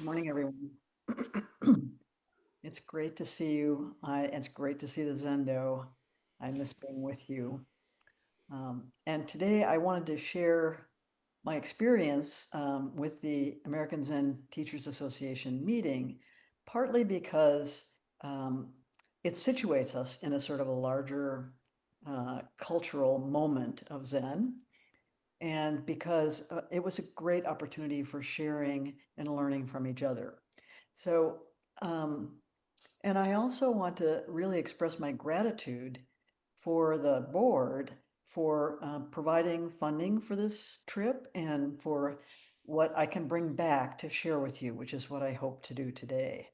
Good morning, everyone. It's great to see you. It's great to see the Zendo. I miss being with you. And today I wanted to share my experience with the American Zen Teachers Association meeting, partly because um, it situates us in a sort of a larger cultural moment of Zen, and because it was a great opportunity for sharing and learning from each other. So, um, and I also want to really express my gratitude for the board for providing funding for this trip and for what I can bring back to share with you, which is what I hope to do today.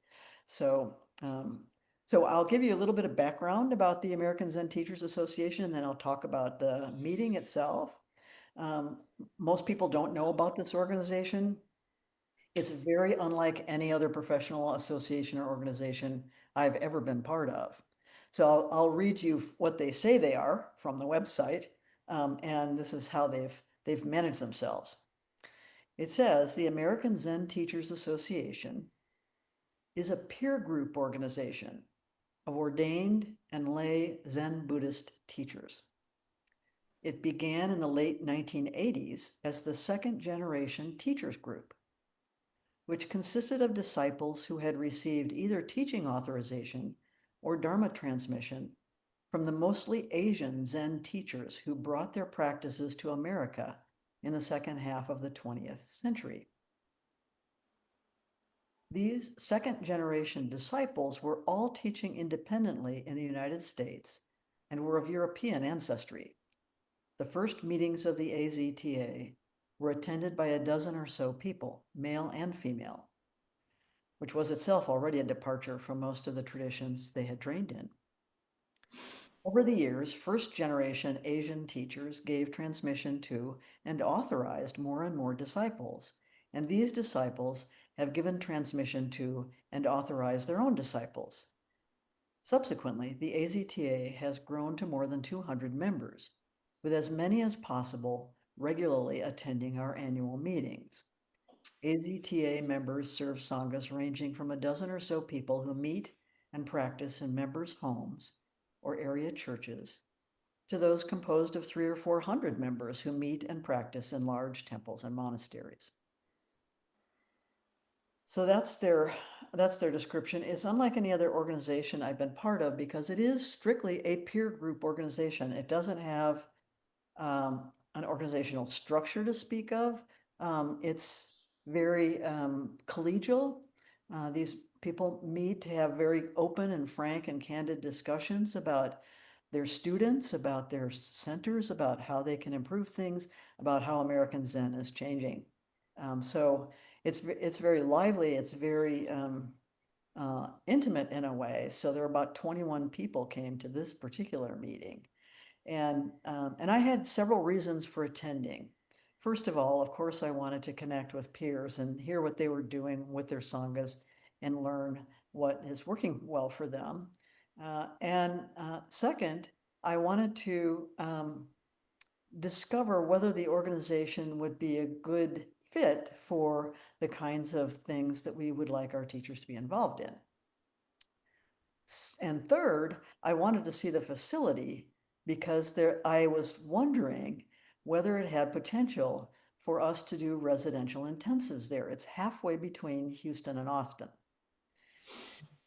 So, um, so I'll give you a little bit of background about the American Zen Teachers Association, and then I'll talk about the meeting itself. Um, Most people don't know about this organization. It's very unlike any other professional association or organization I've ever been part of. So I'll read you what they say they are from the website, and this is how they've managed themselves. It says the American Zen Teachers Association is a peer group organization of ordained and lay Zen Buddhist teachers. It began in the late 1980s as the second generation teachers group, which consisted of disciples who had received either teaching authorization or Dharma transmission from the mostly Asian Zen teachers who brought their practices to America in the second half of the 20th century. These second generation disciples were all teaching independently in the United States and were of European ancestry. The first meetings of the AZTA were attended by a dozen or so people, male and female, which was itself already a departure from most of the traditions they had trained in. Over the years, first generation Asian teachers gave transmission to and authorized more and more disciples, and these disciples have given transmission to and authorized their own disciples. Subsequently, the AZTA has grown to more than 200 members, with as many as possible regularly attending our annual meetings. AZTA members serve sanghas ranging from a dozen or so people who meet and practice in members' homes or area churches to those composed of 300 or 400 members who meet and practice in large temples and monasteries. So that's their description. It's unlike any other organization I've been part of because it is strictly a peer group organization. It doesn't have an organizational structure to speak of. It's very collegial. These people meet to have very open and frank and candid discussions about their students, about their centers, about how they can improve things, about how American Zen is changing. So it's very lively. It's very intimate in a way. So there were about 21 people came to this particular meeting. And I had several reasons for attending. First of all, of course, I wanted to connect with peers and hear what they were doing with their sanghas and learn what is working well for them. And second, I wanted to discover whether the organization would be a good fit for the kinds of things that we would like our teachers to be involved in. And third, I wanted to see the facility because I was wondering whether it had potential for us to do residential intensives there. It's halfway between Houston and Austin.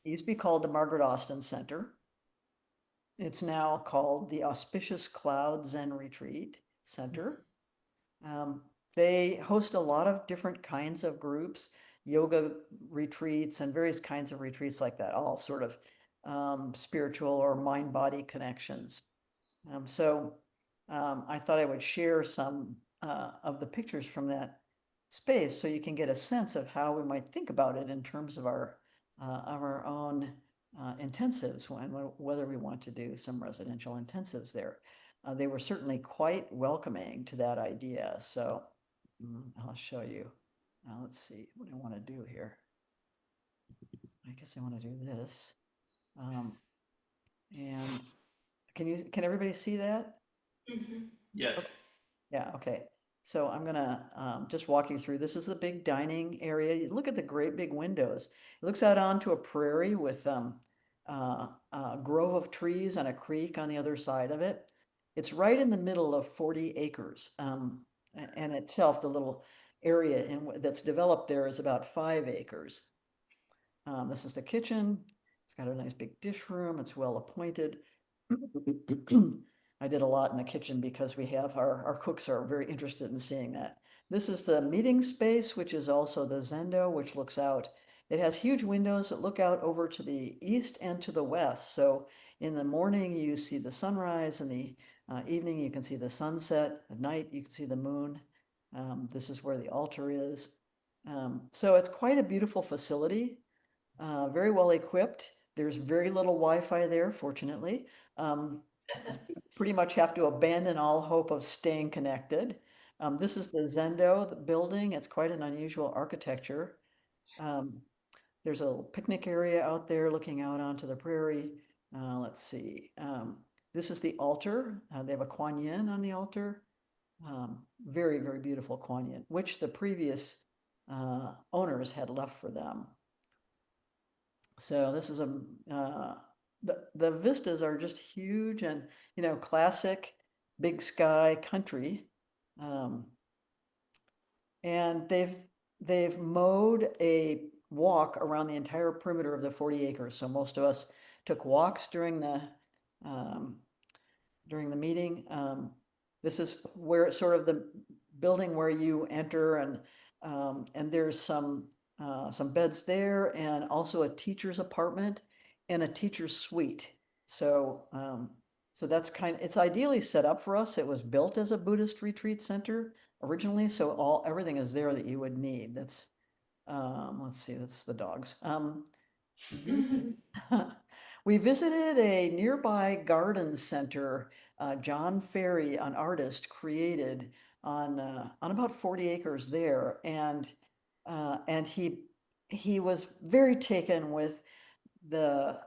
It used to be called the Margaret Austin Center. It's now called the Auspicious Cloud Zen Retreat Center. Um, they host a lot of different kinds of groups, yoga retreats and various kinds of retreats like that, all sort of spiritual or mind-body connections. So I thought I would share some of the pictures from that space so you can get a sense of how we might think about it in terms of our own intensives when whether we want to do some residential intensives there. They were certainly quite welcoming to that idea. So I'll show you. Now let's see what I want to do here. I guess I want to do this. Um, and can everybody see that? Okay. Yes. Yeah, okay. So I'm gonna just walk you through. This is the big dining area. You look at the great big windows. It looks out onto a prairie with a grove of trees and a creek on the other side of it. It's right in the middle of 40 acres. And itself, the little area that's developed there is about 5 acres. This is the kitchen. It's got a nice big dish room. It's well appointed. I did a lot in the kitchen because we have our cooks are very interested in seeing that. This is the meeting space, which is also the Zendo, which looks out. It has huge windows that look out over to the east and to the west. So in the morning, you see the sunrise. In the evening, you can see the sunset. At night, you can see the moon. This is where the altar is. So it's quite a beautiful facility, very well equipped. There's very little Wi-Fi there, fortunately. Um, Pretty much have to abandon all hope of staying connected. This is the Zendo the building. It's quite an unusual architecture. Um, there's a little picnic area out there looking out onto the prairie. Let's see. This is the altar. They have a Kuan Yin on the altar. Very, very beautiful Kuan Yin, which the previous owners had left for them. So this is the vistas are just huge and, classic big sky country. Um, and they've mowed a walk around the entire perimeter of the 40 acres. So most of us took walks um, during the meeting. This is where it's sort of the building where you enter, and there's some beds there, and also a teacher's apartment and a teacher's suite. So so that's it's ideally set up for us. It was built as a Buddhist retreat center originally, so everything is there that you would need. That's let's see, that's the dogs. We visited a nearby garden center. John Ferry, an artist, created on about 40 acres there, and he was very taken with the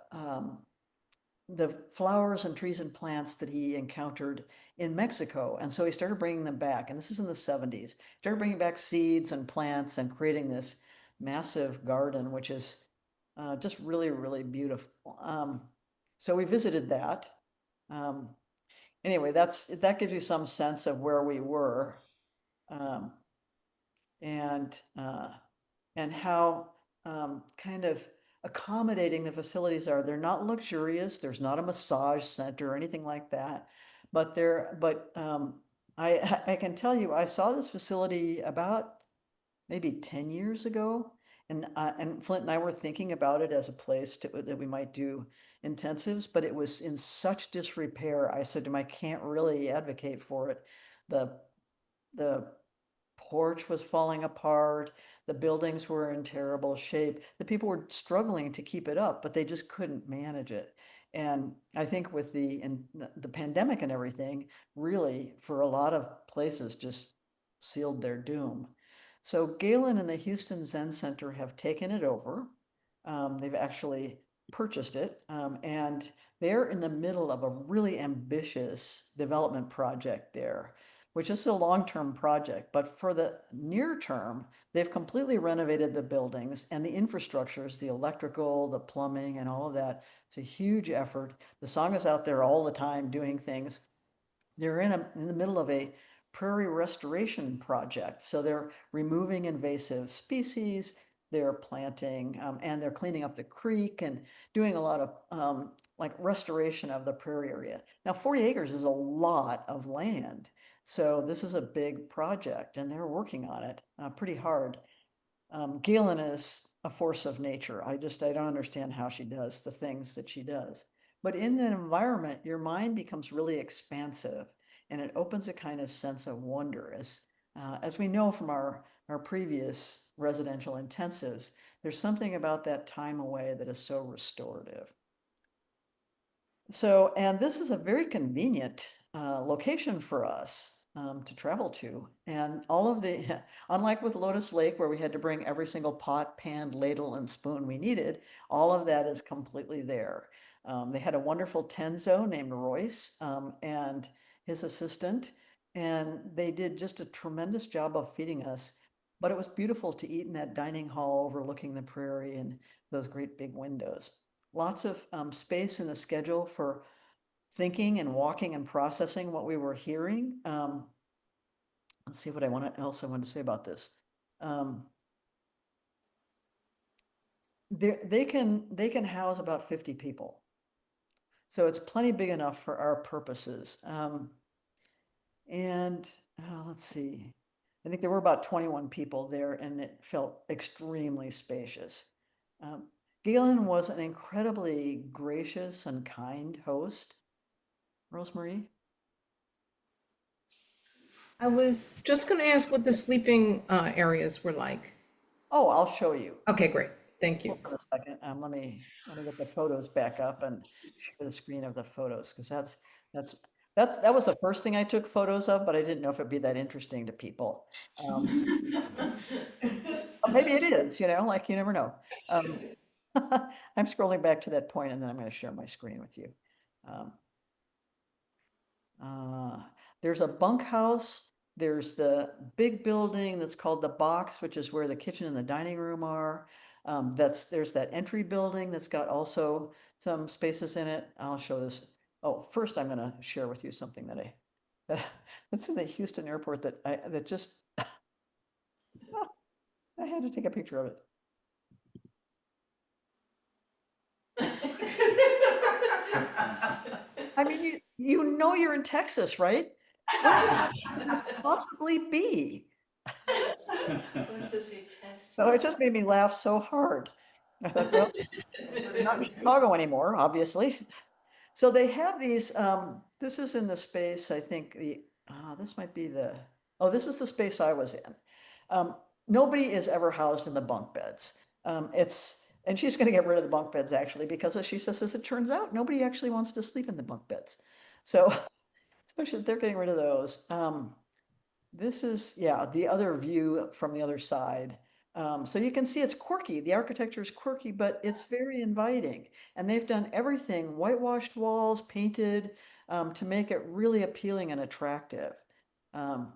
the flowers and trees and plants that he encountered in Mexico. And so he started bringing them back. And this is in the 70s. Started bringing back seeds and plants and creating this massive garden, which is just really, really beautiful. So we visited that. Um, anyway, that gives you some sense of where we were. Um, and and how kind of accommodating the facilities are. They're not luxurious. There's not a massage center or anything like that, but I can tell you I saw this facility about maybe 10 years ago. And Flint and I were thinking about it as a place that we might do intensives, but it was in such disrepair. I said to him, I can't really advocate for it. The the porch was falling apart. The buildings were in terrible shape. The people were struggling to keep it up, but they just couldn't manage it. And I think with the pandemic and everything, really for a lot of places just sealed their doom. So Galen and the Houston Zen Center have taken it over. They've actually purchased it, and they're in the middle of a really ambitious development project there, which is a long-term project. But for the near term, they've completely renovated the buildings and the infrastructures, the electrical, the plumbing, and all of that. It's a huge effort. The song is out there all the time doing things. They're in the middle of a prairie restoration project. So they're removing invasive species, they're planting, and they're cleaning up the creek and doing a lot of like restoration of the prairie area. Now, 40 acres is a lot of land. So this is a big project and they're working on it pretty hard. Galen is a force of nature. I don't understand how she does the things that she does. But in that environment, your mind becomes really expansive and it opens a kind of sense of wonder. As we know from our previous residential intensives, there's something about that time away that is so restorative. So, and this is a very convenient location for us to travel to. And all of the, unlike with Lotus Lake, where we had to bring every single pot, pan, ladle, and spoon we needed, all of that is completely there. They had a wonderful Tenzo named Royce and his assistant. And they did just a tremendous job of feeding us. But it was beautiful to eat in that dining hall overlooking the prairie and those great big windows. Lots of space in the schedule for thinking and walking and processing what we were hearing. Let's see what else I want to say about this. Um, they can house about 50 people. So it's plenty big enough for our purposes. And let's see, I think there were about 21 people there and it felt extremely spacious. Um, Galen was an incredibly gracious and kind host. Rosemarie? I was just going to ask what the sleeping areas were like. Oh, I'll show you. Okay, great. Thank you. Hold on a second. Let me get the photos back up and share the screen of the photos because that's that was the first thing I took photos of, but I didn't know if it'd be that interesting to people. Um, Maybe it is, like you never know. Um, I'm scrolling back to that point and then I'm going to share my screen with you. Um, uh, there's a bunkhouse. There's the big building that's called the box, which is where the kitchen and the dining room are. There's that entry building that's got also some spaces in it. I'll show this. Oh, first I'm going to share with you something that that's in the Houston airport that just I had to take a picture of it. I mean, you know you're in Texas, right? What could this possibly be? What does he test So for? it just made me laugh so hard. I thought, well, we're not in Chicago anymore, obviously. So they have these, this is in the space, I think this might be this is the space I was in. Um, Nobody is ever housed in the bunk beds. And she's going to get rid of the bunk beds actually, because as she says, as it turns out, nobody actually wants to sleep in the bunk beds. So, especially if they're getting rid of those. This is, yeah, the other view from the other side. So you can see it's quirky. The architecture is quirky, but it's very inviting. And they've done everything, whitewashed walls, painted, to make it really appealing and attractive. Um,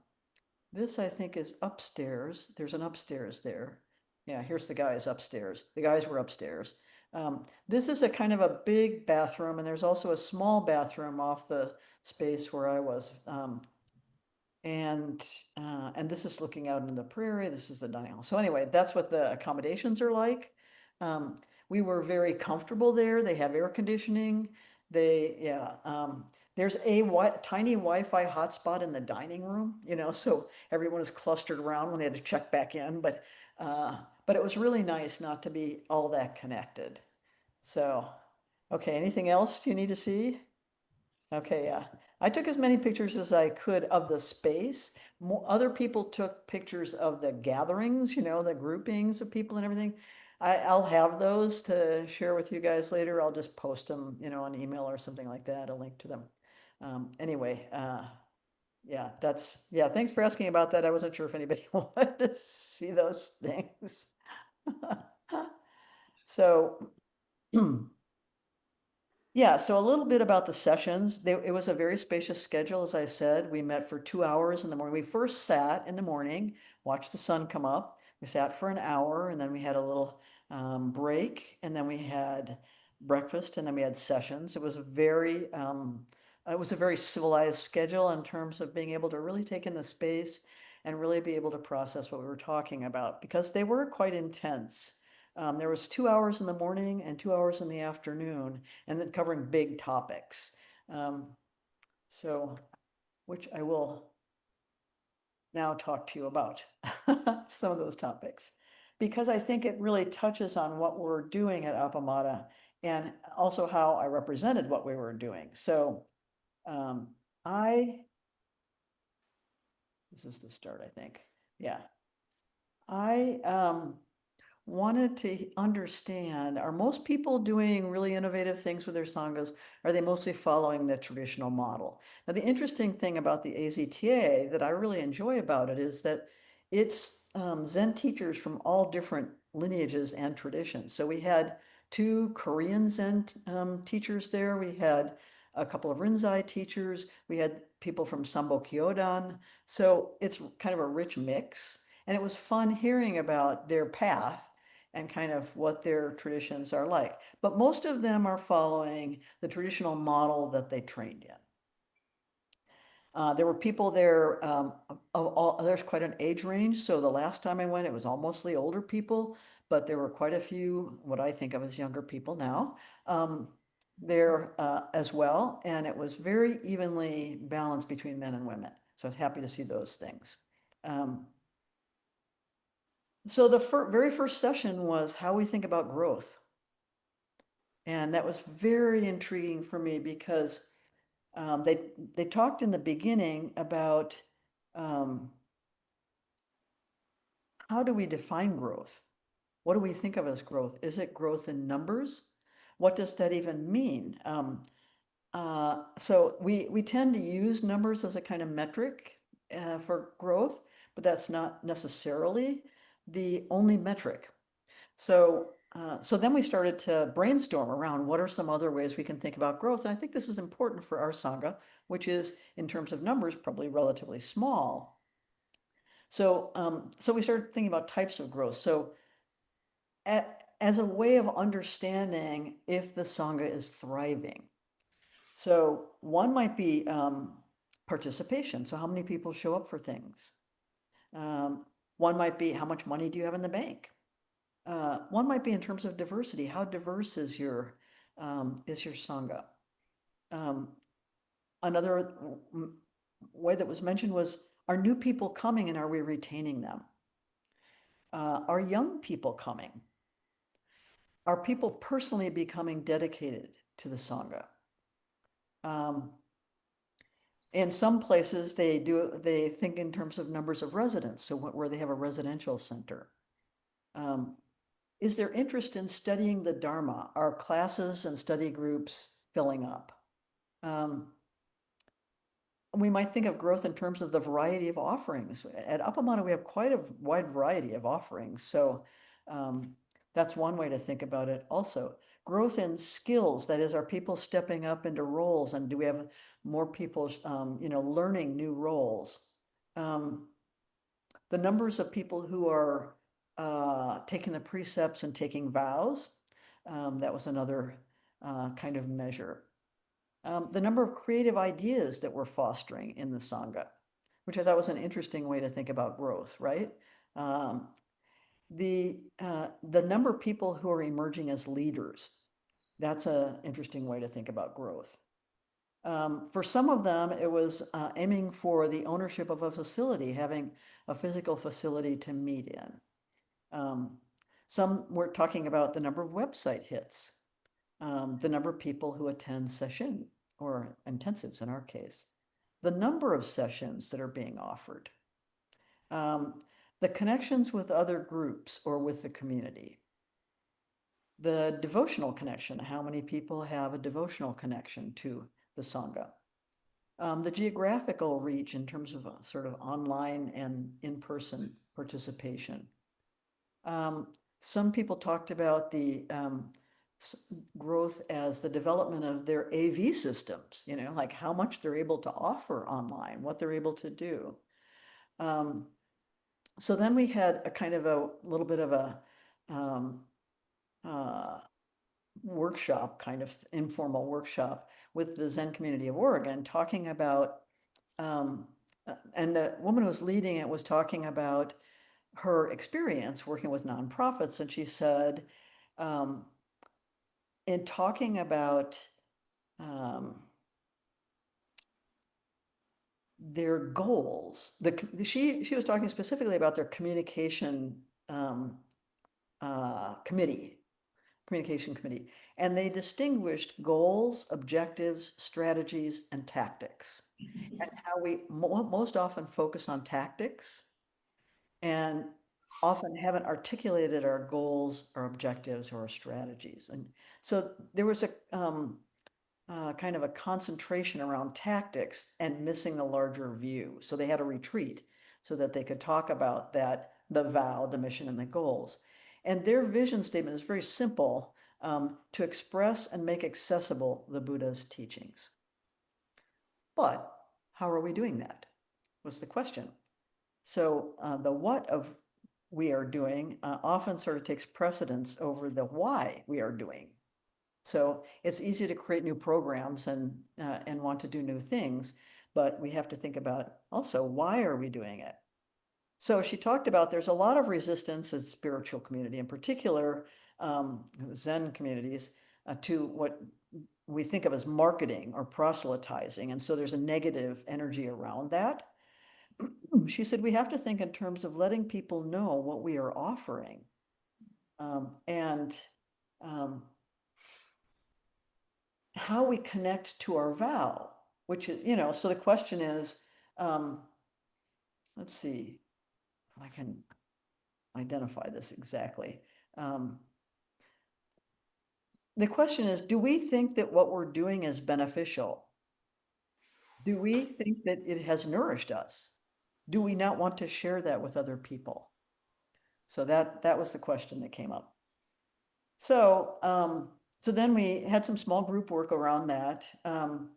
this, I think, is upstairs. There's an upstairs there. Yeah, here's the guys upstairs. The guys were upstairs. This is a kind of a big bathroom, and there's also a small bathroom off the space where I was. And this is looking out into the prairie. This is the dining hall. So anyway, that's what the accommodations are like. Um, we were very comfortable there. They have air conditioning. Yeah. There's a tiny Wi-Fi hotspot in the dining room, so everyone is clustered around when they had to check back in. But it was really nice not to be all that connected. So, okay, anything else you need to see? Okay, yeah. I took as many pictures as I could of the space. Other people took pictures of the gatherings, the groupings of people and everything. I'll have those to share with you guys later. I'll just post them, on email or something like that, a link to them. Anyway, yeah, thanks for asking about that. I wasn't sure if anybody wanted to see those things. So, yeah, so a little bit about the sessions. It was a very spacious schedule, as I said. We met for 2 hours in the morning. We first sat in the morning, watched the sun come up. We sat for an hour, and then we had a little break, and then we had breakfast, and then we had sessions. It was a very civilized schedule in terms of being able to really take in the space and really be able to process what we were talking about because they were quite intense. There was 2 hours in the morning and 2 hours in the afternoon and then covering big topics. Um, so, which I will now talk to you about some of those topics, because I think it really touches on what we're doing at Appamada and also how I represented what we were doing. So, um, I, this is the start, I think. Yeah. I wanted to understand, are most people doing really innovative things with their sanghas? Are they mostly following the traditional model? Now, the interesting thing about the AZTA that I really enjoy about it is that it's Zen teachers from all different lineages and traditions. So we had two Korean Zen teachers there. We had a couple of Rinzai teachers. We had people from Sambo Kyodan. So it's kind of a rich mix. And it was fun hearing about their path and kind of what their traditions are like. But most of them are following the traditional model that they trained in. There were people there, there's quite an age range. So the last time I went, it was all mostly older people, but there were quite a few, what I think of as younger people now, there as well. And it was very evenly balanced between men and women. So I was happy to see those things. So the very first session was how we think about growth. And that was very intriguing for me because they talked in the beginning about how do we define growth? What do we think of as growth? Is it growth in numbers? What does that even mean? So we tend to use numbers as a kind of metric for growth, but that's not necessarily the only metric. So then we started to brainstorm around what are some other ways we can think about growth. And I think this is important for our Sangha, which is in terms of numbers, probably relatively small. So we started thinking about types of growth. So as a way of understanding if the Sangha is thriving. So one might be participation. So how many people show up for things? One might be how much money do you have in the bank? One might be in terms of diversity. How diverse is your Sangha? Another way that was mentioned was, are new people coming and are we retaining them? Are young people coming? Are people personally becoming dedicated to the Sangha? In some places, they think in terms of numbers of residents, so where they have a residential center. Is there interest in studying the Dharma? Are classes and study groups filling up? We might think of growth in terms of the variety of offerings. At Appamada, we have quite a wide variety of offerings. So that's one way to think about it. Also, growth in skills, that is, are people stepping up into roles, and do we have more people learning new roles? The numbers of people who are taking the precepts and taking vows, that was another kind of measure. The number of creative ideas that we're fostering in the Sangha, which I thought was an interesting way to think about growth, right? The number of people who are emerging as leaders, that's an interesting way to think about growth. For some of them, it was aiming for the ownership of a facility, having a physical facility to meet in. Some were talking about the number of website hits, the number of people who attend session or intensives in our case, the number of sessions that are being offered, the connections with other groups or with the community, the devotional connection, how many people have a devotional connection to the Sangha, the geographical reach in terms of sort of online and in-person participation. Some people talked about the growth as the development of their AV systems, like how much they're able to offer online, what they're able to do. So then we had a kind of a little bit of a workshop, kind of informal workshop with the Zen community of Oregon, talking about, and the woman who was leading it was talking about her experience working with nonprofits. And she said, in talking about their goals, she was talking specifically about their communication communication committee, and they distinguished goals, objectives, strategies, and tactics, and how we most often focus on tactics and often haven't articulated our goals, our objectives, or our strategies. And so there was a kind of a concentration around tactics and missing the larger view. So they had a retreat so that they could talk about that, the vow, the mission, and the goals. And their vision statement is very simple, to express and make accessible the Buddha's teachings. But how are we doing that? Was the question. So the what of we are doing often sort of takes precedence over the why we are doing. So it's easy to create new programs and want to do new things, but we have to think about also why are we doing it? So she talked about there's a lot of resistance in spiritual community, in particular Zen communities, to what we think of as marketing or proselytizing. And so there's a negative energy around that. She said we have to think in terms of letting people know what we are offering. And how we connect to our vow, which is, so the question is, let's see if I can identify this exactly. The question is, do we think that what we're doing is beneficial? Do we think that it has nourished us? Do we not want to share that with other people? So that was the question that came up. So then we had some small group work around that. And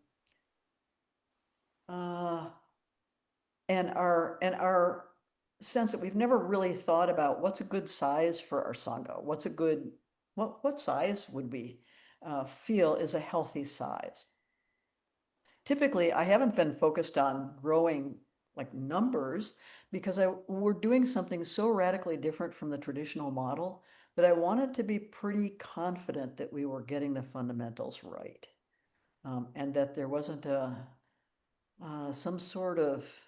our sense that we've never really thought about what's a good size for our sangha. What's a good, what size would we feel is a healthy size? Typically, I haven't been focused on growing like numbers because we're doing something so radically different from the traditional model that I wanted to be pretty confident that we were getting the fundamentals right. And that there wasn't some sort of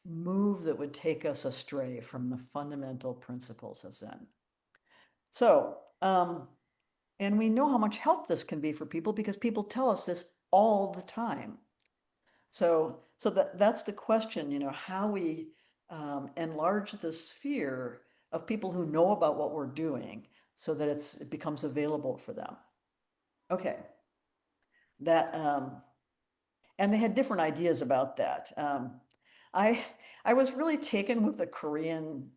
move that would take us astray from the fundamental principles of Zen. So, and we know how much help this can be for people because people tell us this all the time. So that's the question, how we enlarge the sphere of people who know about what we're doing so that it becomes available for them. Okay. That, and they had different ideas about that. I I was really taken with a Korean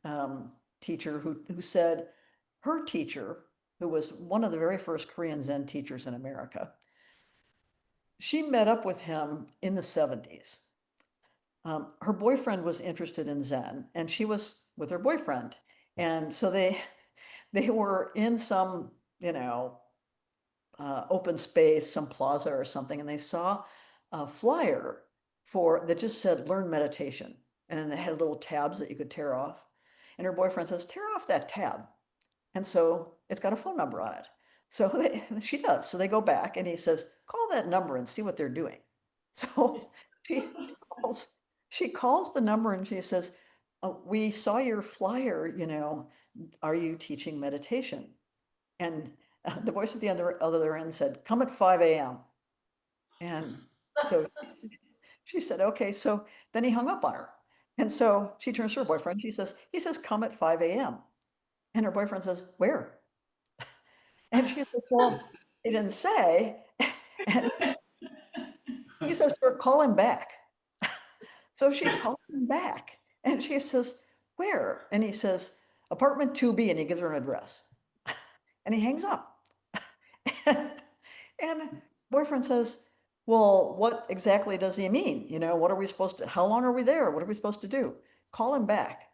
teacher who said her teacher, who was one of the very first Korean Zen teachers in America, she met up with him in the 70s. Her boyfriend was interested in Zen, and she was with her boyfriend, and so they were in some open space, some plaza or something, and they saw a flyer that just said learn meditation. And then they had little tabs that you could tear off. And her boyfriend says, tear off that tab. And so it's got a phone number on it. So she does. So they go back and he says, call that number and see what they're doing. So calls, she calls the number and she says, we saw your flyer, are you teaching meditation? And the voice at the other end said, come at 5 a.m. And so she said, okay. So then he hung up on her. And so she turns to her boyfriend. He says, come at 5 a.m. And her boyfriend says, where? And she says, well, he didn't say. And he says to her, call him back. So she calls him back and she says, where? And he says, apartment 2B. And he gives her an address. And he hangs up. And boyfriend says, well, what exactly does he mean? What are we supposed to, how long are we there? What are we supposed to do? Call him back.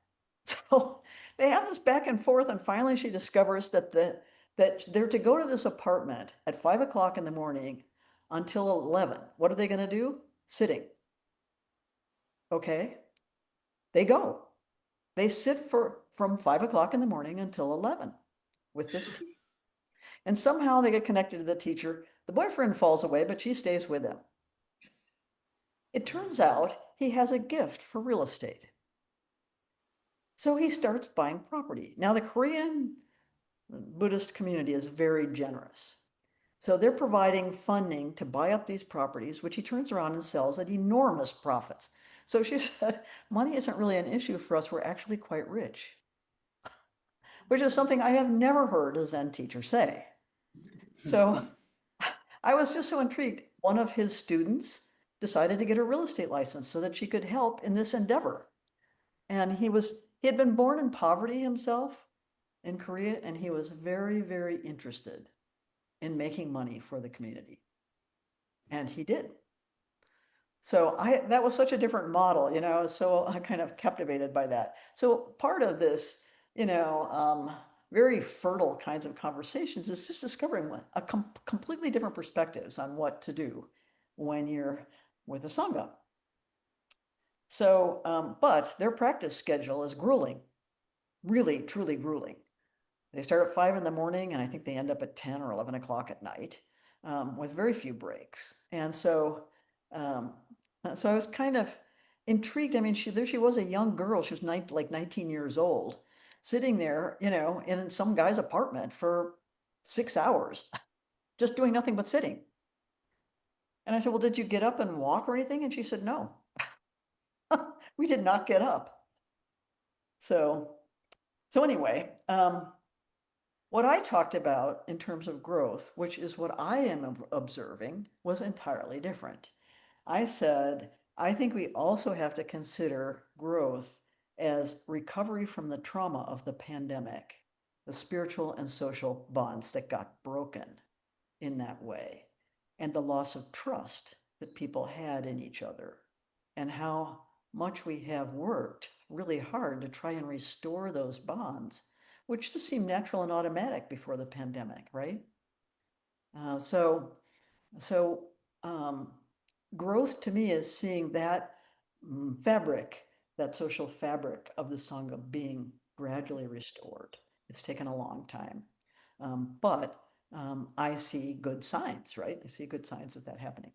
So they have this back and forth. And finally she discovers that they're to go to this apartment at 5 o'clock in the morning until 11. What are they going to do? Sitting. Okay. They go. They sit from 5 o'clock in the morning until 11 with this team. And somehow they get connected to the teacher. The boyfriend falls away, but she stays with them. It turns out he has a gift for real estate. So he starts buying property. Now, the Korean Buddhist community is very generous. So they're providing funding to buy up these properties, which he turns around and sells at enormous profits. So she said, money isn't really an issue for us. We're actually quite rich, which is something I have never heard a Zen teacher say. So I was just so intrigued. One of his students decided to get a real estate license so that she could help in this endeavor. And he had been born in poverty himself in Korea, and he was very, very interested in making money for the community. And he did. So that was such a different model, so I kind of captivated by that. So part of this, very fertile kinds of conversations is just discovering a completely different perspectives on what to do when you're with a Sangha. So, but their practice schedule is grueling, really, truly grueling. They start at 5 in the morning, and I think they end up at 10 or 11 o'clock at night, with very few breaks. And um, so I was kind of intrigued. I mean, there she was, a young girl. She was like 19 years old, sitting there, in some guy's apartment for 6 hours, just doing nothing but sitting. And I said, well, did you get up and walk or anything? And she said, no, we did not get up. So anyway, what I talked about in terms of growth, which is what I am observing, was entirely different. I said, I think we also have to consider growth as recovery from the trauma of the pandemic, the spiritual and social bonds that got broken in that way, and the loss of trust that people had in each other, and how much we have worked really hard to try and restore those bonds, which just seemed natural and automatic before the pandemic, right? Uh, so, so growth to me is seeing that fabric, that social fabric of the Sangha being gradually restored. It's taken a long time, but I see good signs, right? I see good signs of that happening.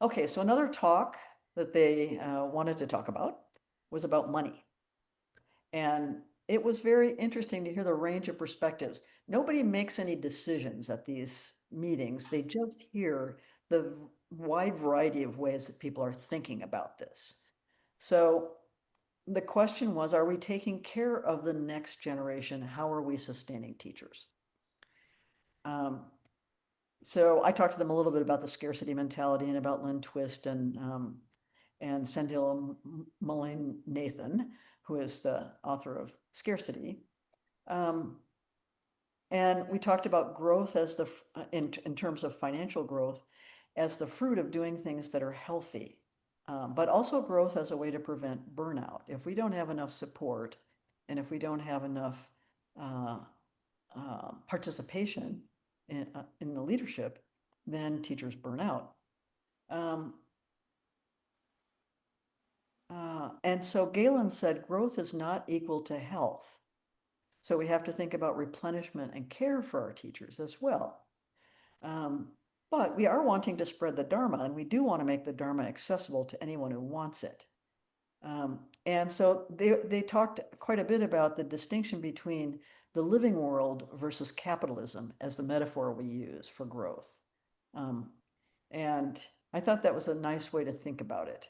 Okay, so another talk that they wanted to talk about was about money. And it was very interesting to hear the range of perspectives. Nobody makes any decisions at these meetings. They just hear the wide variety of ways that people are thinking about this. So the question was, are we taking care of the next generation? How are we sustaining teachers? So I talked to them a little bit about the scarcity mentality and about Lynn Twist and Sendil Mullane Nathan, who is the author of Scarcity. And we talked about growth as in terms of financial growth, as the fruit of doing things that are healthy, but also growth as a way to prevent burnout. If we don't have enough support, and if we don't have enough participation in the leadership, then teachers burn out. And so Galen said growth is not equal to health. So we have to think about replenishment and care for our teachers as well. But we are wanting to spread the Dharma, and we do want to make the Dharma accessible to anyone who wants it. And so they talked quite a bit about the distinction between the living world versus capitalism as the metaphor we use for growth. And I thought that was a nice way to think about it.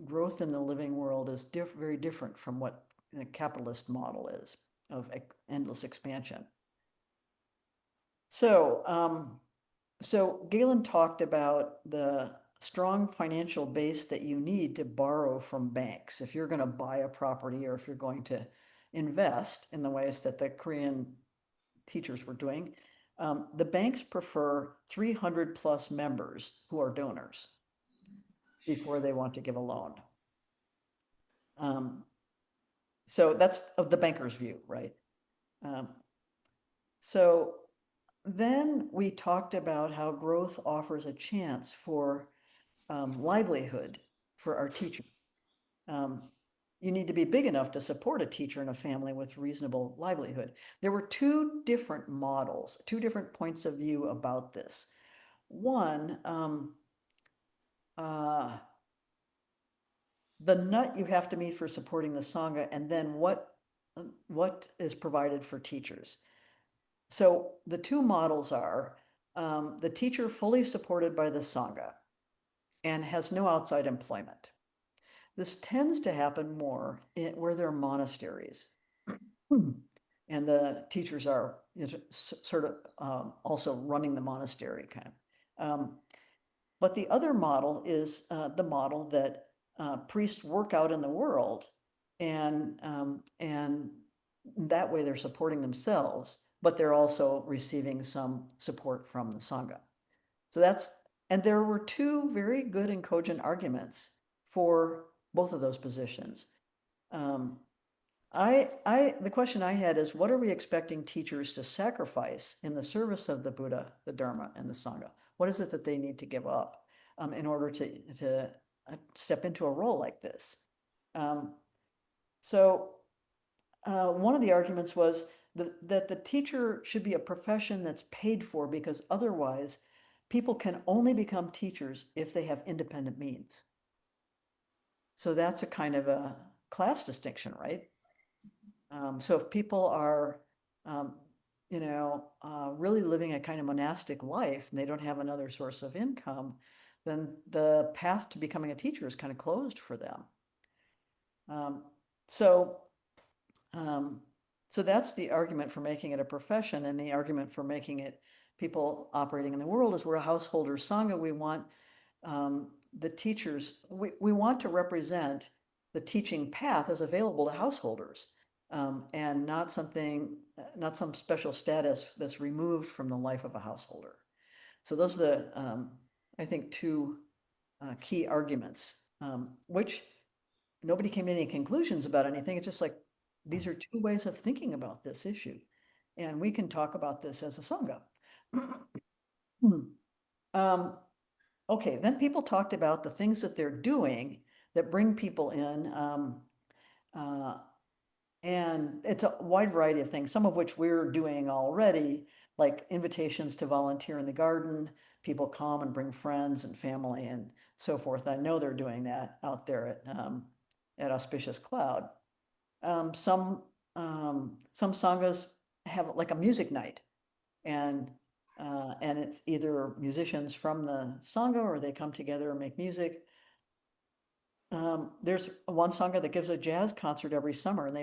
Growth in the living world is very different from what the capitalist model is of endless expansion. So Galen talked about the strong financial base that you need to borrow from banks if you're going to buy a property or if you're going to invest in the ways that the Korean teachers were doing. The banks prefer 300 plus members who are donors before they want to give a loan. So that's of the banker's view, right? So then we talked about how growth offers a chance for livelihood for our teacher. You need to be big enough to support a teacher and a family with reasonable livelihood. There were two different models, two different points of view about this. One, the nut you have to meet for supporting the Sangha, and then what is provided for teachers. So the two models are the teacher fully supported by the Sangha and has no outside employment. This tends to happen more where there are monasteries. And the teachers are sort of also running the monastery kind of. But the other model is the model that priests work out in the world, and that way they're supporting themselves, but they're also receiving some support from the Sangha. So that's, and there were two very good and cogent arguments for both of those positions. The question I had is, what are we expecting teachers to sacrifice in the service of the Buddha, the Dharma, and the Sangha? What is it that they need to give up in order to step into a role like this? So one of the arguments was that the teacher should be a profession that's paid for, because otherwise people can only become teachers if they have independent means. So that's a kind of a class distinction, right? So if people are, um, really living a kind of monastic life and they don't have another source of income, then the path to becoming a teacher is kind of closed for them. Um, so, um, so that's the argument for making it a profession, and the argument for making it people operating in the world is we're a householder Sangha. We want the teachers, we want to represent the teaching path as available to householders, and not not some special status that's removed from the life of a householder. So those are the, I think, two key arguments, which nobody came to any conclusions about anything. It's just like, these are two ways of thinking about this issue. And we can talk about this as a Sangha. um, okay, then people talked about the things that they're doing that bring people in. Uh, and it's a wide variety of things, some of which we're doing already, like invitations to volunteer in the garden. People come and bring friends and family and so forth. I know they're doing that out there at Auspicious Cloud. Some sanghas have like a music night, and it's either musicians from the sangha or they come together and make music. There's one sangha that gives a jazz concert every summer, and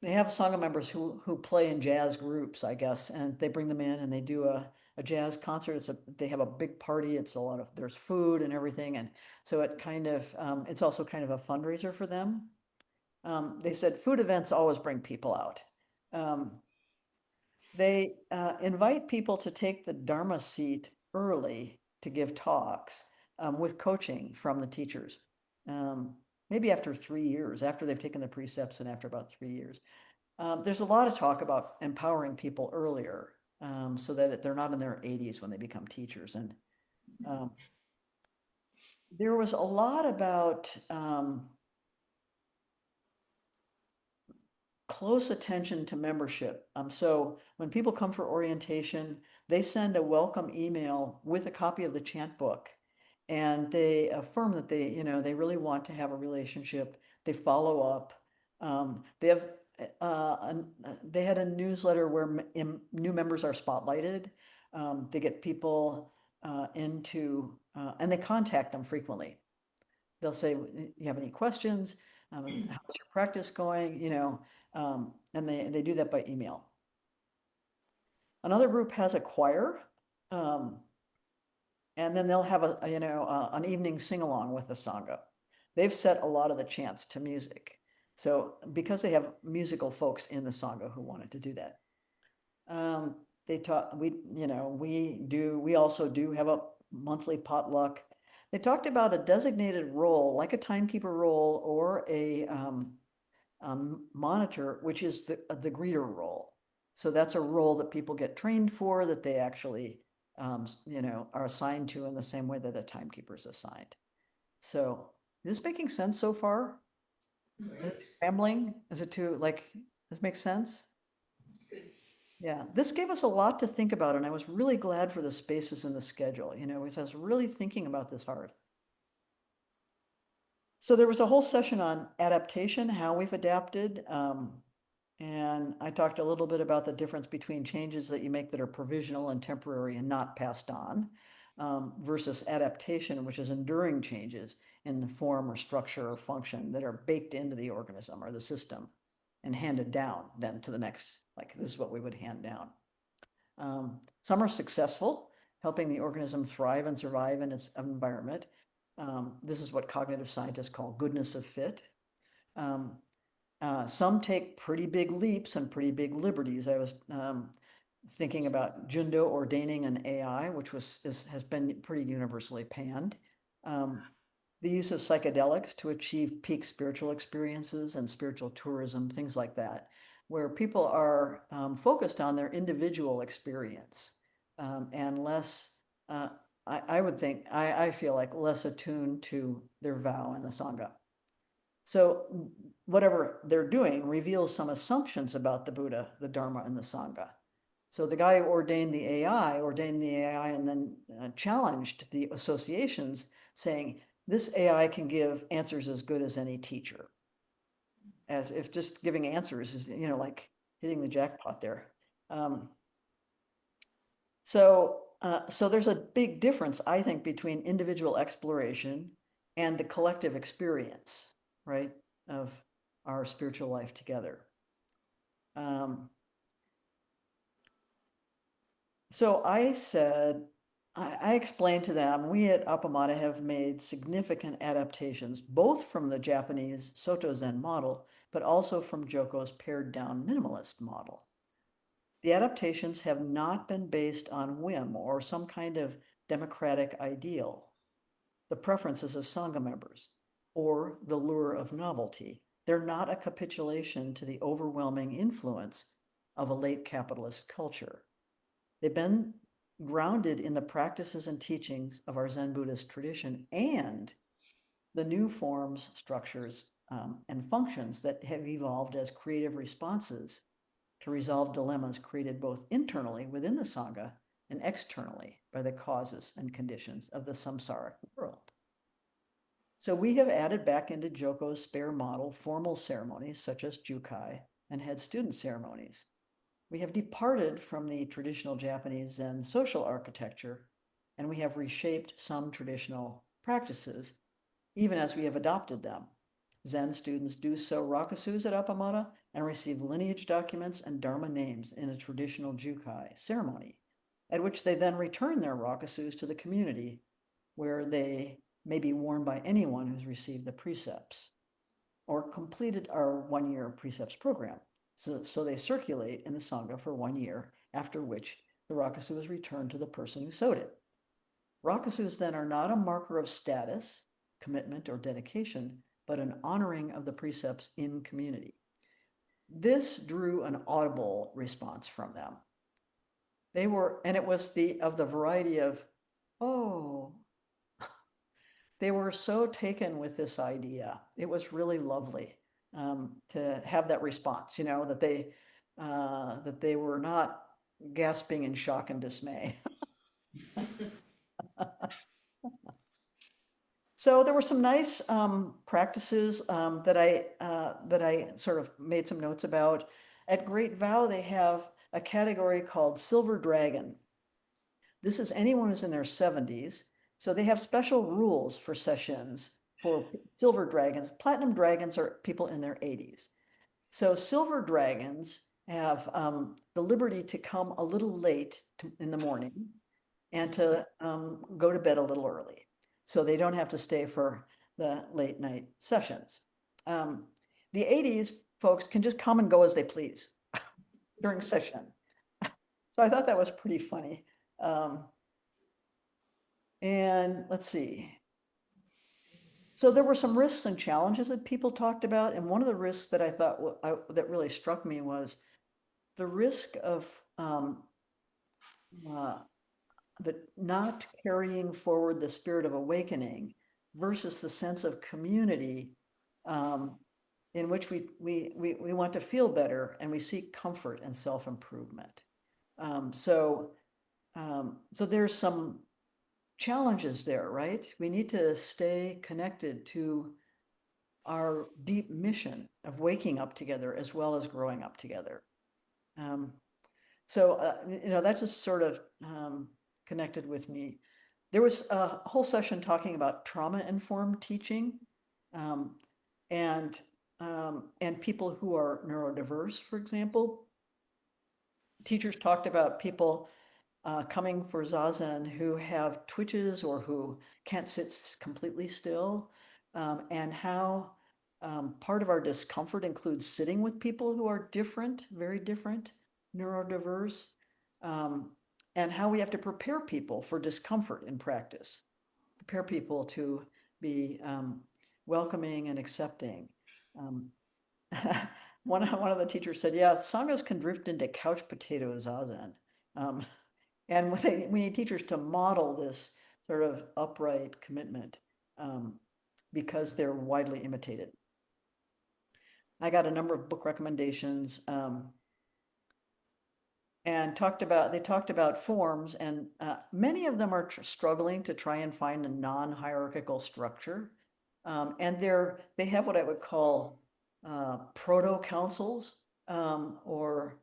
they have sangha members who play in jazz groups, I guess, and they bring them in and they do a jazz concert. They have a big party. It's a lot of, there's food and everything, and so it kind of it's also kind of a fundraiser for them. They said food events always bring people out. They invite people to take the Dharma seat early to give talks with coaching from the teachers. Maybe after 3 years, after they've taken the precepts, and after about 3 years. There's a lot of talk about empowering people earlier, so that they're not in their 80s when they become teachers. And there was a lot about close attention to membership. So when people come for orientation, they send a welcome email with a copy of the chant book, and they affirm that they really want to have a relationship. They follow up. They have they had a newsletter where new members are spotlighted. They get people into and they contact them frequently. They'll say, you have any questions? How's your practice going? And they do that by email. Another group has a choir, and then they'll have an evening sing-along with the Sangha. They've set a lot of the chants to music. So because they have musical folks in the Sangha who wanted to do that. They taught, we also do have a monthly potluck. They talked about a designated role, like a timekeeper role or a monitor, which is the greeter role. So that's a role that people get trained for, that they actually, are assigned to in the same way that a timekeeper is assigned. So is this making sense so far? Is it too rambling? Is it too, this makes sense? Yeah, this gave us a lot to think about, and I was really glad for the spaces in the schedule, because I was really thinking about this hard. So there was a whole session on adaptation, how we've adapted. And I talked a little bit about the difference between changes that you make that are provisional and temporary and not passed on, versus adaptation, which is enduring changes in the form or structure or function that are baked into the organism or the system and handed down then to the next, like this is what we would hand down. Some are successful, helping the organism thrive and survive in its environment. This is what cognitive scientists call goodness of fit. Some take pretty big leaps and pretty big liberties. I was thinking about Jundo ordaining an AI, which has been pretty universally panned. The use of psychedelics to achieve peak spiritual experiences and spiritual tourism, things like that, where people are focused on their individual experience and less, I would think, I feel like less attuned to their vow in the Sangha. So whatever they're doing reveals some assumptions about the Buddha, the Dharma, and the Sangha. So the guy who ordained the AI and then challenged the associations, saying this AI can give answers as good as any teacher. As if just giving answers is, like hitting the jackpot there. So there's a big difference, I think, between individual exploration and the collective experience, right, of our spiritual life together. So I said, I explained to them, we at Appamada have made significant adaptations, both from the Japanese Soto Zen model, but also from Joko's pared down minimalist model. The adaptations have not been based on whim or some kind of democratic ideal, the preferences of Sangha members, or the lure of novelty. They're not a capitulation to the overwhelming influence of a late capitalist culture. They've been grounded in the practices and teachings of our Zen Buddhist tradition and the new forms, structures, and functions that have evolved as creative responses to resolve dilemmas created both internally within the Sangha and externally by the causes and conditions of the samsaric world. So we have added back into Joko's spare model formal ceremonies such as jukai and head student ceremonies. We have departed from the traditional Japanese Zen social architecture, and we have reshaped some traditional practices, even as we have adopted them. Zen students do so rakusus at Appamada and receive lineage documents and Dharma names in a traditional jukai ceremony, at which they then return their rakusus to the community, where they may be worn by anyone who's received the precepts or completed our 1-year precepts program. So they circulate in the Sangha for 1 year, after which the rakusu is returned to the person who sewed it. Rakusus then are not a marker of status, commitment, or dedication, but an honoring of the precepts in community. This drew an audible response from them. And it was of the variety of, oh, they were so taken with this idea. It was really lovely to have that response, that they were not gasping in shock and dismay. So there were some nice practices that I sort of made some notes about. At Great Vow, they have a category called Silver Dragon. This is anyone who's in their 70s. So they have special rules for sessions for silver dragons. Platinum dragons are people in their 80s. So silver dragons have the liberty to come a little late in the morning and to go to bed a little early. So they don't have to stay for the late night sessions. The 80s folks can just come and go as they please during session. So I thought that was pretty funny. And let's see. So there were some risks and challenges that people talked about. And one of the risks that I thought that really struck me was the risk of the not carrying forward the spirit of awakening versus the sense of community in which we want to feel better and we seek comfort and self-improvement. So there's some challenges there, right? We need to stay connected to our deep mission of waking up together as well as growing up together. That just sort of connected with me. There was a whole session talking about trauma-informed teaching, and people who are neurodiverse, for example. Teachers talked about people coming for Zazen who have twitches or who can't sit completely still, and how Part of our discomfort includes sitting with people who are different, very different, neurodiverse, and how we have to prepare people for discomfort in practice, prepare people to be welcoming and accepting. One of the teachers said, yeah, sanghas can drift into couch potato zazen. And we need teachers to model this sort of upright commitment because they're widely imitated. I got a number of book recommendations and they talked about forms, and many of them are struggling to try and find a non-hierarchical structure. And they have what I would call proto-councils or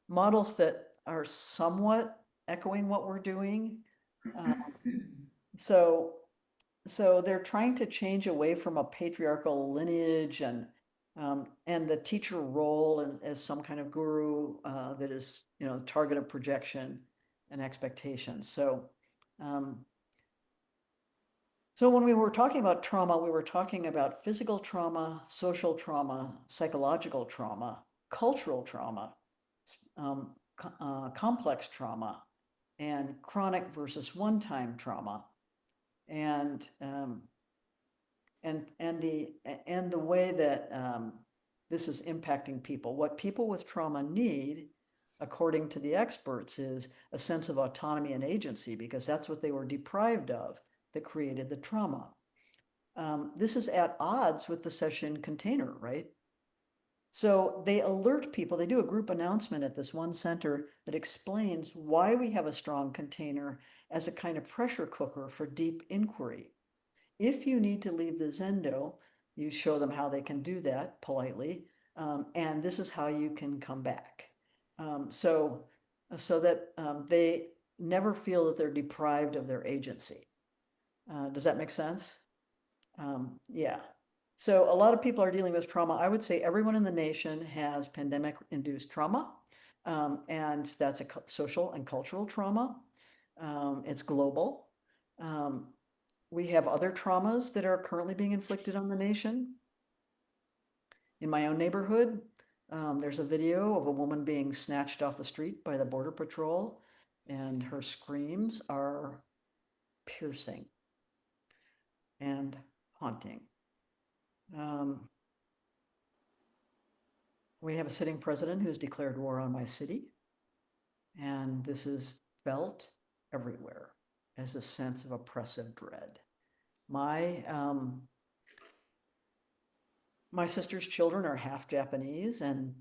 models that are somewhat echoing what we're doing. So they're trying to change away from a patriarchal lineage and the teacher role as some kind of guru that is, target of projection and expectations. So when we were talking about trauma, we were talking about physical trauma, social trauma, psychological trauma, cultural trauma, complex trauma, and chronic versus one-time trauma. And the way that this is impacting people. What people with trauma need, according to the experts, is a sense of autonomy and agency, because that's what they were deprived of that created the trauma. This is at odds with the session container, right? So they alert people, they do a group announcement at this one center that explains why we have a strong container as a kind of pressure cooker for deep inquiry. If you need to leave the Zendo, you show them how they can do that politely, and this is how you can come back. So that they never feel that they're deprived of their agency. Does that make sense? Yeah. So a lot of people are dealing with trauma. I would say everyone in the nation has pandemic-induced trauma, and that's a social and cultural trauma. It's global. We have other traumas that are currently being inflicted on the nation. In my own neighborhood, there's a video of a woman being snatched off the street by the Border Patrol, and her screams are piercing and haunting. We have a sitting president who's declared war on my city, and this is felt everywhere as a sense of oppressive dread. My sister's children are half Japanese, and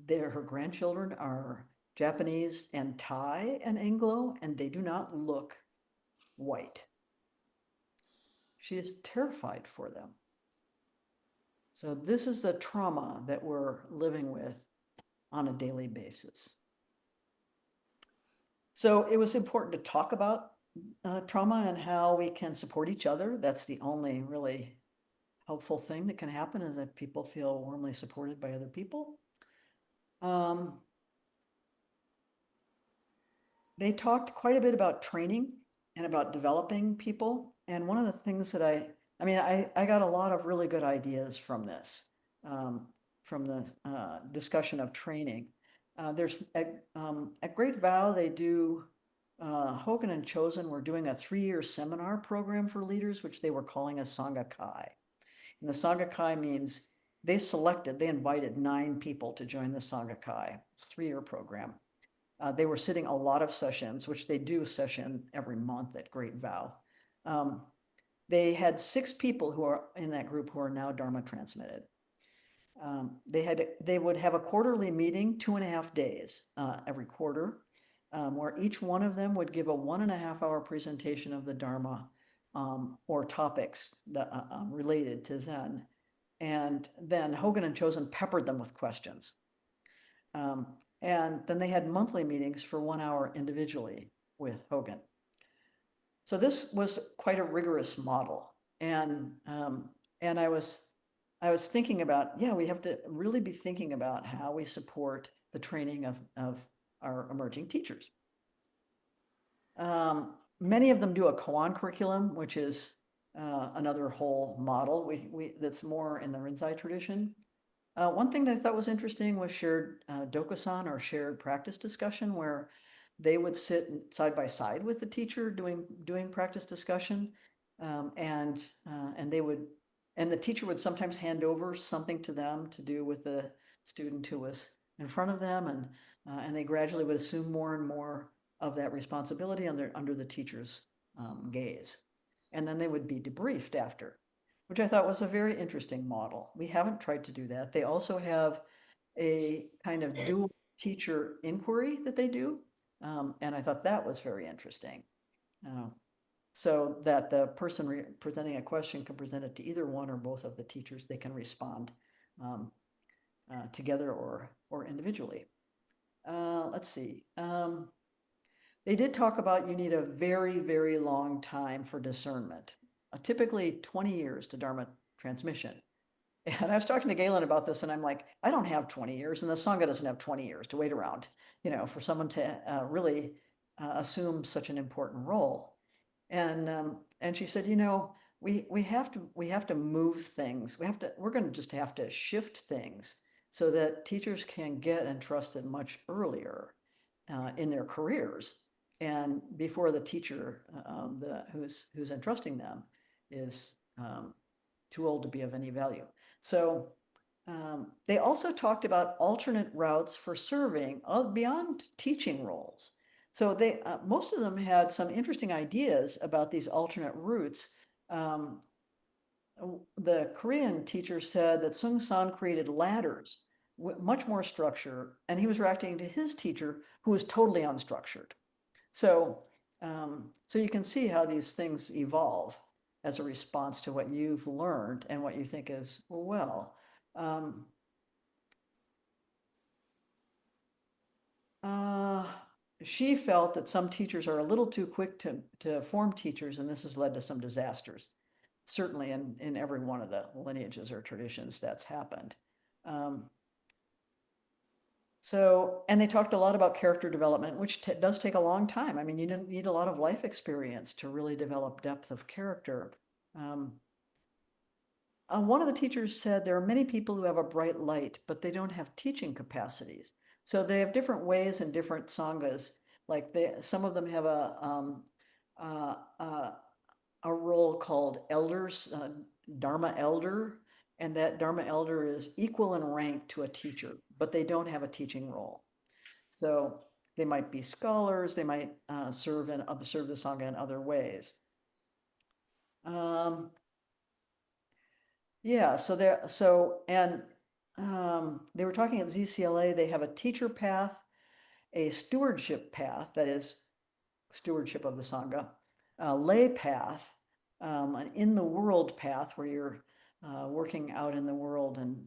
her grandchildren are Japanese and Thai and Anglo, and they do not look white. She is terrified for them. So this is the trauma that we're living with on a daily basis. So it was important to talk about trauma and how we can support each other. That's the only really helpful thing that can happen, is that people feel warmly supported by other people. They talked quite a bit about training and about developing people. And one of the things that I got a lot of really good ideas from this, from the discussion of training. There's at Great Vow, they do, Hogan and Chosen were doing a 3-year seminar program for leaders, which they were calling a Sangha Kai. And the Sangha Kai means they invited 9 people to join the Sangha Kai. It's a 3-year program. They were sitting a lot of sessions, which they do session every month at Great Vow. They had 6 people who are in that group who are now Dharma transmitted. They would have a quarterly meeting, 2.5 days every quarter, where each one of them would give a 1.5-hour presentation of the Dharma or topics that related to Zen. And then Hogan and Chosen peppered them with questions. And then they had monthly meetings for 1 hour individually with Hogan. So this was quite a rigorous model. And I was thinking about, we have to really be thinking about how we support the training of our emerging teachers. Many of them do a koan curriculum, which is another whole model. That's more in the Rinzai tradition. One thing that I thought was interesting was shared dokusan, or shared practice discussion, where they would sit side by side with the teacher doing practice discussion, and they would and the teacher would sometimes hand over something to them to do with the student who was in front of them, and they gradually would assume more and more of that responsibility under the teacher's gaze, and then they would be debriefed after, which I thought was a very interesting model. We haven't tried to do that. They also have a kind of dual teacher inquiry that they do. And I thought that was very interesting. Uh, so that the person presenting a question can present it to either one or both of the teachers. They can respond together or individually. Let's see. They did talk about you need a very, very long time for discernment, typically 20 years to Dharma transmission. And I was talking to Galen about this, and I'm like, I don't have 20 years, and the Sangha doesn't have 20 years to wait around, for someone to really assume such an important role. And she said, we have to move things. We're going to just have to shift things so that teachers can get entrusted much earlier in their careers, and before the teacher who's entrusting them is too old to be of any value. So they also talked about alternate routes for serving beyond teaching roles. So most of them had some interesting ideas about these alternate routes. Um, the Korean teacher said that Sung San created ladders with much more structure, and he was reacting to his teacher, who was totally unstructured. So, so you can see how these things evolve as a response to what you've learned and what you think is, well, um, uh, she felt that some teachers are a little too quick to form teachers, and this has led to some disasters. Certainly in every one of the lineages or traditions that's happened. Um, and they talked a lot about character development, which does take a long time. I mean, you need a lot of life experience to really develop depth of character. Um, one of the teachers said there are many people who have a bright light, but they don't have teaching capacities. So they have different ways in different sanghas. Like some of them have uh, uh, a role called elders, Dharma elder, and that Dharma elder is equal in rank to a teacher, but they don't have a teaching role. So they might be scholars, they might serve the Sangha in other ways. Yeah, they were talking at ZCLA, they have a teacher path, a stewardship path, that is stewardship of the Sangha, a lay path, an in the world path where you're working out in the world and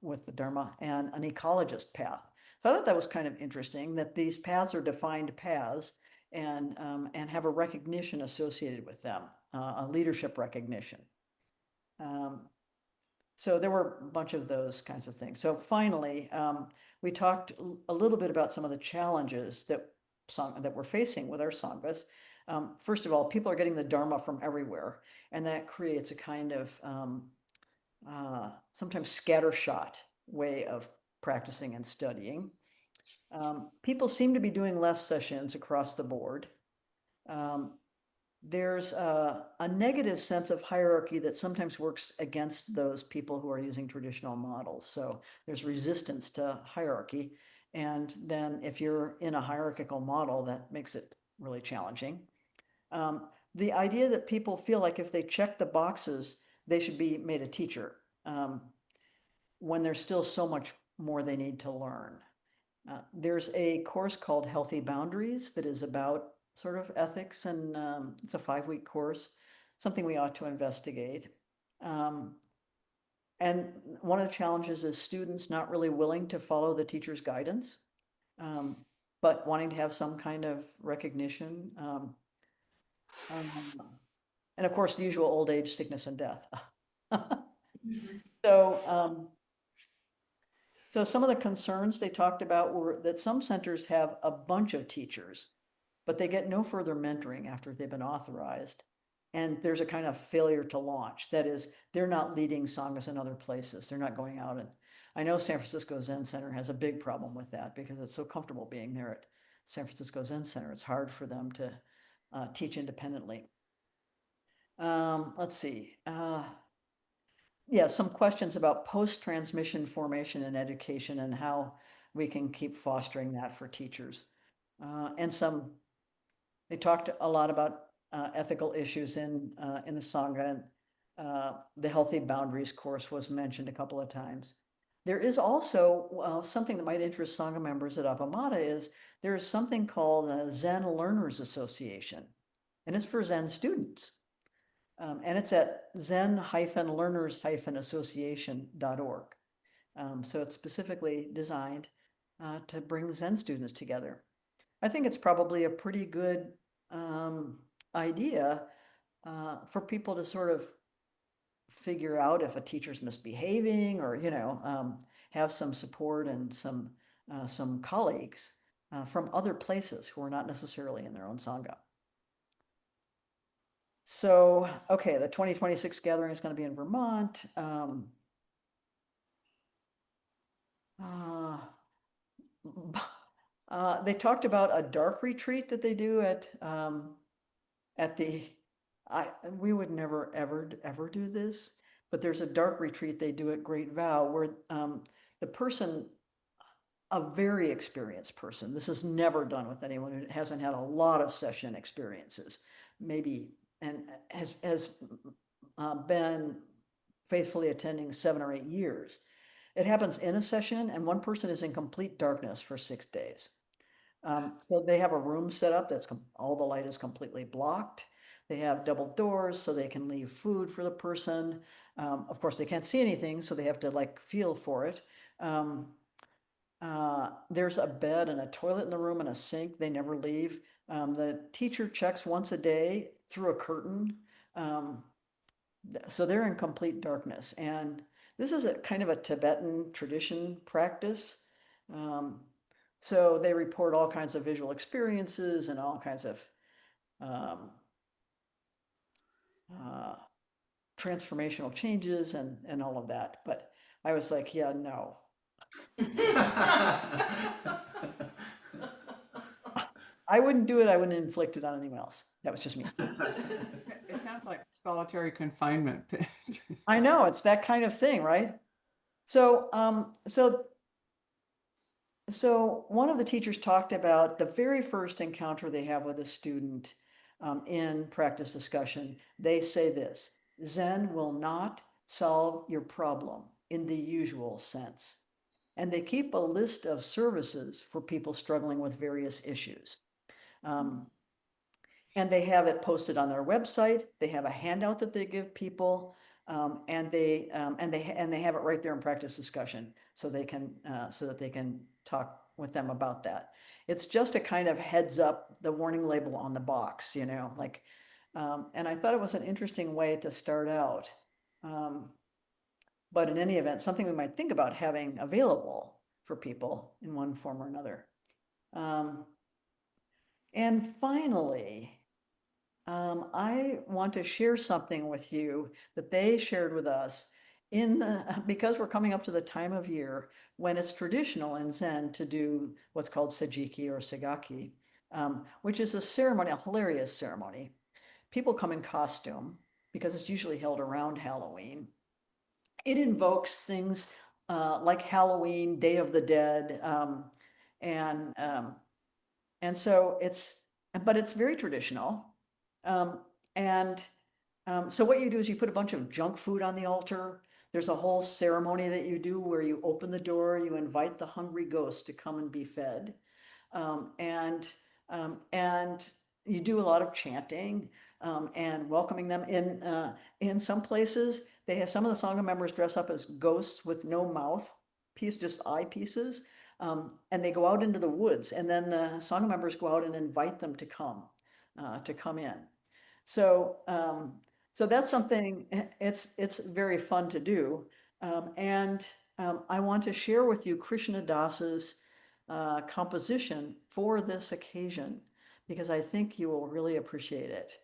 with the Dharma, and an ecologist path. So I thought that was kind of interesting that these paths are defined paths and have a recognition associated with them, a leadership recognition. Um, so there were a bunch of those kinds of things. So finally, we talked a little bit about some of the challenges that we're facing with our sanghas. First of all, people are getting the Dharma from everywhere, and that creates a kind of sometimes scattershot way of practicing and studying. People seem to be doing less sessions across the board. Um, there's a negative sense of hierarchy that sometimes works against those people who are using traditional models. So there's resistance to hierarchy. And then if you're in a hierarchical model, that makes it really challenging. The idea that people feel like if they check the boxes, they should be made a teacher, when there's still so much more they need to learn. There's a course called Healthy Boundaries that is about sort of ethics, and it's a 5-week course, something we ought to investigate. And one of the challenges is students not really willing to follow the teacher's guidance, but wanting to have some kind of recognition. And of course, the usual old age, sickness, and death. So, so some of the concerns they talked about were that some centers have a bunch of teachers, but they get no further mentoring after they've been authorized. and there's a kind of failure to launch. That is, they're not leading sanghas in other places. They're not going out. And I know San Francisco Zen Center has a big problem with that because it's so comfortable being there at San Francisco Zen Center. It's hard for them to teach independently. Let's see. Yeah, some questions about post-transmission formation in education and how we can keep fostering that for teachers. And they talked a lot about ethical issues in the Sangha, and the Healthy Boundaries course was mentioned a couple of times. There is also something that might interest Sangha members at Appamada is there is something called a Zen Learners Association, and it's for Zen students. And it's at zen-learners-association.org. So it's specifically designed to bring Zen students together. I think it's probably a pretty good idea for people to sort of figure out if a teacher's misbehaving or, have some support and some colleagues from other places who are not necessarily in their own Sangha. So, okay, the 2026 gathering is going to be in Vermont. They talked about a dark retreat that they do at the, we would never ever do this, but there's a dark retreat they do at Great Vow where the person, a very experienced person, this is never done with anyone who hasn't had a lot of session experiences, maybe, and has been faithfully attending 7 or 8 years. It happens in a session, and one person is in complete darkness for 6 days. So they have a room set up that's all the light is completely blocked. They have double doors so they can leave food for the person. Of course, they can't see anything, so they have to like feel for it. There's a bed and a toilet in the room and a sink. They never leave. The teacher checks once a day through a curtain. So they're in complete darkness. And this is a kind of a Tibetan tradition practice. So they report all kinds of visual experiences and all kinds of transformational changes and all of that. But I was like, yeah, no. I wouldn't do it. I wouldn't inflict it on anyone else. That was just me. It sounds like solitary confinement. I know, it's that kind of thing, right? So, so one of the teachers talked about the very first encounter they have with a student in practice discussion. They say this: Zen will not solve your problem in the usual sense. And they keep a list of services for people struggling with various issues. And they have it posted on their website. They have a handout that they give people, and they have it right there in practice discussion, so they can so that they can talk with them about that. It's just a kind of heads up, the warning label on the box, like, and I thought it was an interesting way to start out. But in any event, something we might think about having available for people in one form or another. And finally, I want to share something with you that they shared with us because we're coming up to the time of year when it's traditional in Zen to do what's called Sejiki or Segaki, which is a ceremony, a hilarious ceremony. People come in costume because it's usually held around Halloween. It invokes things like Halloween, Day of the Dead, and so but it's very traditional. So what you do is you put a bunch of junk food on the altar. There's a whole ceremony that you do where you open the door, you invite the hungry ghosts to come and be fed. And you do a lot of chanting and welcoming them in some places. They have some of the Sangha members dress up as ghosts with no mouth piece, just eye pieces. And they go out into the woods, and then the Sangha members go out and invite them to come in. So, so that's something, it's very fun to do. I want to share with you Krishna Das's composition for this occasion, because I think you will really appreciate it.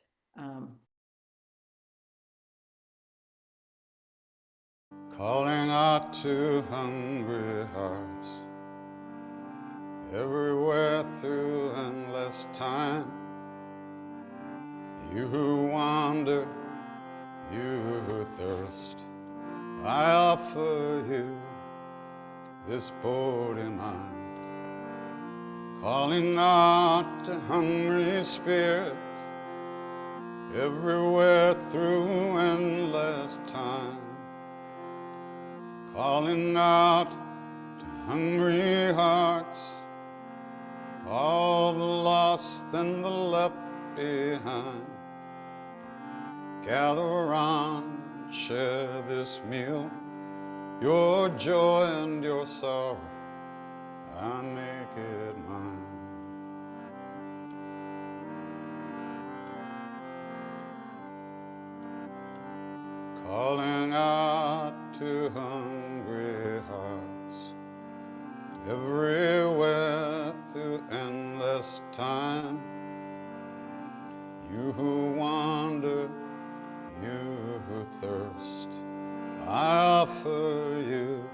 calling out to hungry hearts everywhere through endless time. You who wander, you who thirst, I offer you this body mind, calling out to hungry spirits everywhere through endless time, calling out to hungry hearts, all the lost and the left behind. Gather around and share this meal, your joy and your sorrow, I make it mine. Calling out to hungry hearts everywhere through endless time. You who wander, you who thirst, I offer you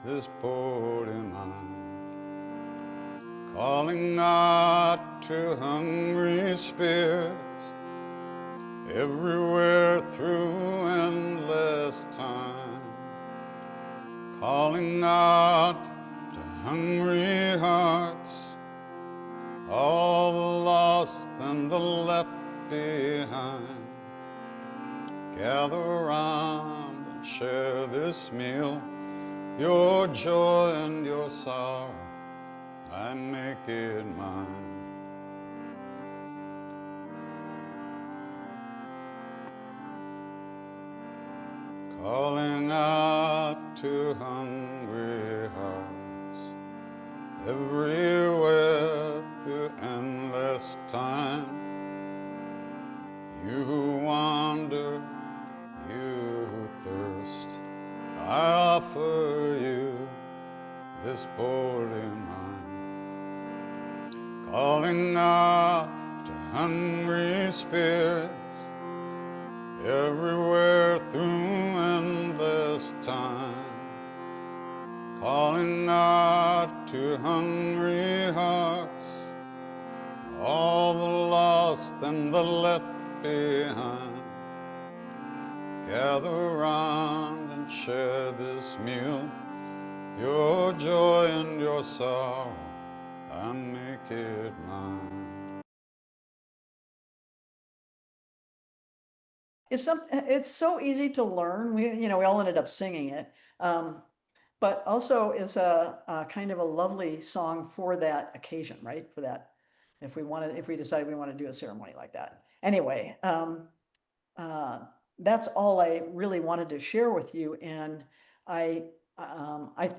this body mind, calling out to hungry spirits everywhere through endless time, calling out to hungry hearts, all the lost and the left behind. Gather around and share this meal, your joy and your sorrow, I make it mine. Calling out to hungry hearts everywhere through endless time. You who wander, you who thirst, I offer you this body mine, calling out to hungry spirits everywhere through endless time, calling out to hungry hearts, all the lost and the left behind. Gather around and share this meal, your joy and your sorrow, I make it mine. It's so easy to learn. We all ended up singing it. But also is a kind of a lovely song for that occasion, right? For that, if we decide we want to do a ceremony like that. Anyway, uh, that's all I really wanted to share with you. And I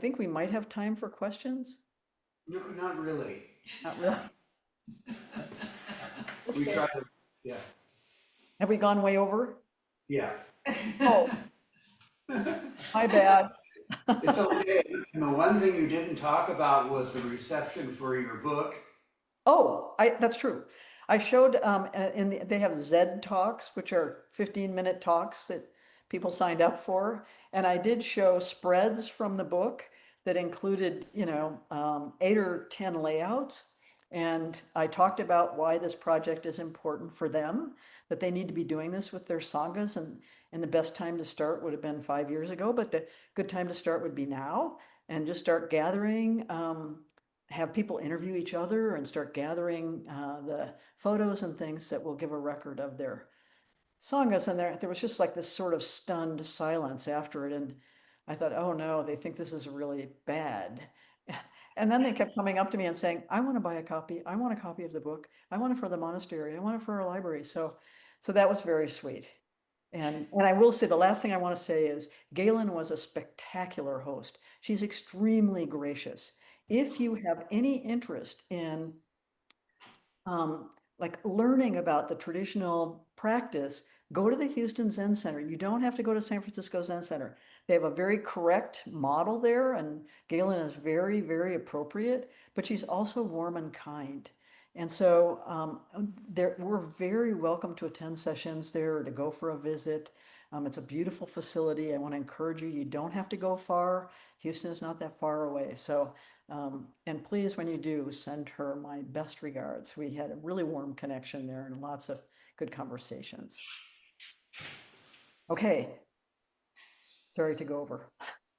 think we might have time for questions. No, not really. Not really. We Okay. try to, yeah, Have we gone way over? yeah. Oh, my bad. It's okay. And the one thing you didn't talk about was the reception for your book. Oh, that's true. I showed, they have Zed Talks, which are 15-minute talks that people signed up for. And I did show spreads from the book that included, 8 or 10 layouts. And I talked about why this project is important for them, that they need to be doing this with their sanghas. And the best time to start would have been 5 years ago, but the good time to start would be now. And just start gathering, have people interview each other and start gathering the photos and things that will give a record of their sanghas. And there was just like this sort of stunned silence after it. And I thought, oh no, they think this is really bad. And then they kept coming up to me and saying, I want to buy a copy. I want a copy of the book. I want it for the monastery. I want it for our library. So that was very sweet. And I will say, the last thing I want to say is Galen was a spectacular host. She's extremely gracious. If you have any interest in like learning about the traditional practice, go to the Houston Zen Center. You don't have to go to San Francisco Zen Center. They have a very correct model there, and Galen is very, very appropriate, but she's also warm and kind. And so we're very welcome to attend sessions there or to go for a visit. It's a beautiful facility. I want to encourage you. You don't have to go far. Houston is not that far away. So, and please, when you do, send her my best regards. We had a really warm connection there and lots of good conversations. Okay. Sorry to go over.